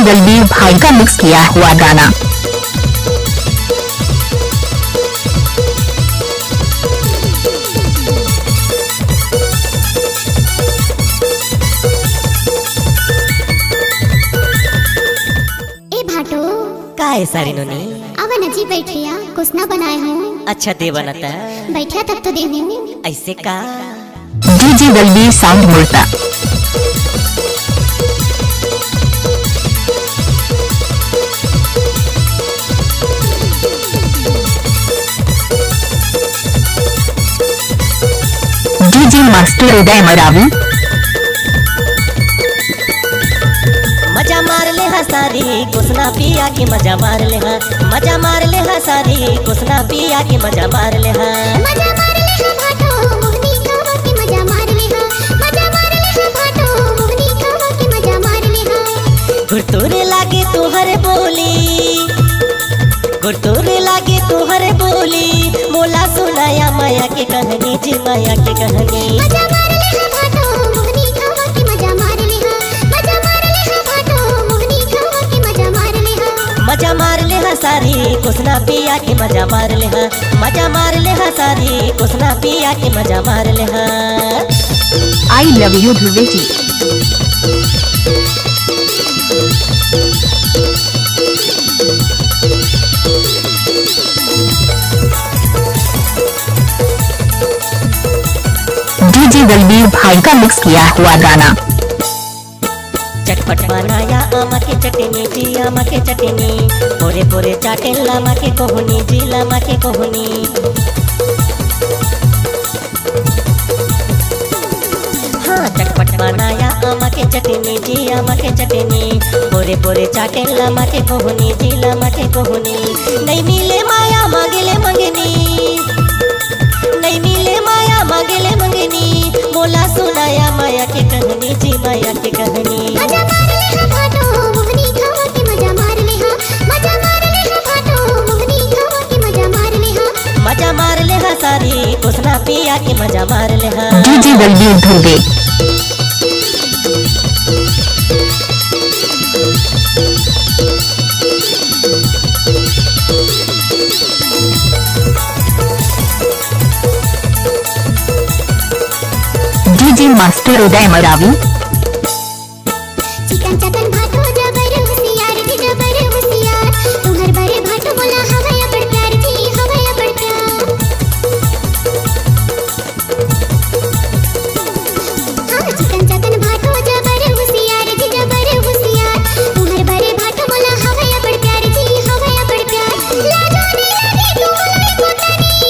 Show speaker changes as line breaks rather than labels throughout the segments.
दलवीर भाई का मिक्स किया हुआ गाना।
का है सारी नोनी?
अब नजी बैठिया कुछ ना बनाए हूँ।
अच्छा दे बनता
बैठिया तब तो दे हूँ।
ऐसे का
डीजे दलवीर साउंड मुड़ता। DJ master Uday Maravi.
मजा मार ले हा सारी कुसना पिया की मजा मार ले हा। मजा मार ले हा सारी कुसना पिया की मजा मार ले हा।
मजा मार ले हा भाटो मोहनी खावा की मजा मार ले हा। मजा मार ले हा भाटो मोहनी खावा की मजा मार ले हा।
गुरतुरे लागे तुहरे बोली, गुरतुरे लागे तुहरे बोली, मोला सुनाया माया के कहानी जी माया के कहानी।
मजा मार ले हा भाटो मोहनी खावा की मजा मार ले हा। मजा मार ले हा भाटो मोहनी खावा की मजा मार ले हा।
मजा मार ले हा सारी कुसना पिया की मजा मार ले हा। मजा मार ले हा सारी कुसना पिया की मजा मार ले हा।
आई लव यू ध्रुवे जी। डीजे दलवीर भाई का मिक्स किया हुआ गाना।
चटपट बनाया आमा के चटनी जी आमा के चटनी, पोरे पोरे चाटे लामा के कोहनी जी लामा के कोहनी। हाँ चटपट बनाया आमा के चटनी जी आमा के चटनी, पोरे पोरे चाटे लामा के कोहनी जी लामा के कोहनी। नहीं मिले माया मांगले मंगनी, नहीं मिले माया मांगले मंगनी, मोला सुनाया माया के कहानी जी माया के कहानी।
मजा मार ले हा भाटो मोहनी खावा की मजा मार ले हा। मजा मार ले हा भाटो मोहनी खावा की मजा मार ले हा।
मजा मार ले हा सारी कुसना पिया के मजा मार ले हा।
DJ Dalveer Dhruve. DJ master Uday Maravi.
Chicken चकन भाटो जबर होशियार जी जबर होशियार, तुम्हार बड़े भाटो बोला हवया बड़ प्यार जी हवया बड़ प्यार। हाँ चिकन चकन भाटो जबर होशियार जी जबर होशियार, तुम्हार बड़े भाटो बोला हवया बड़ प्यार जी हवया बड़ प्यार। लाजोनी लगी तुम्हारी कोटनी,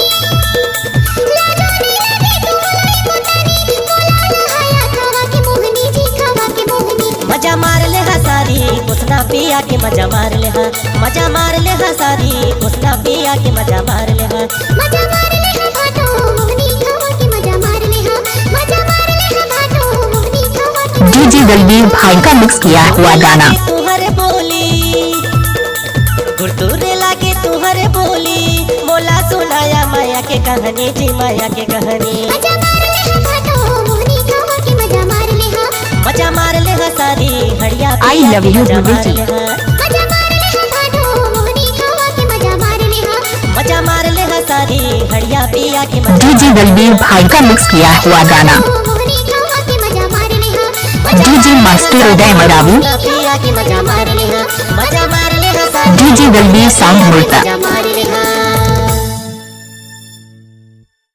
लाजोनी लगी तुम्हारी कोटनी, बोला नहाया खावा के मोहनी जी खावा के मोहनी।
मजा मार ले हा सारी कुसना पिया के मजा मार ले हा। मजा मार ले हा सारी कुसना पिया के मजा मार ले हा।
मजा मार ले हा भाटो मोहनी खावा की मजा मार ले हा। मजा मार ले हा भाटो मोहनी खावा की।
डीजे दलवीर भाई का मिक्स किया हुआ गाना।
तुहरे बोली, गुरतुरे लागे तुहरे बोली, मोला सुनाया माया के कहानी जी माया के कहानी।
मजा मार ले हा भाटो मोहनी खावा की मजा मार ले हा।
मजा मार ले हा सारी हड़िया
I
पिया
love
की
you,
मजा
ध्रुवे
मार
जी।
ले हा।
मजा मार ले हा भाटो मोहनी खावा की मजा मार ले हा।
मजा मार ले हा सारी हड़िया पिया की मजा
डीजे दलवीर भाई का मिक्स किया हुआ गाना।
मोहनी खावा की मजा मार ले हा।
DJ master Uday Maravi.
पिया की मजा मार ले हा। मजा मार ले हा सारी
डीजे दलवीर साउंड मुड़ता।
मजा मार ले हा।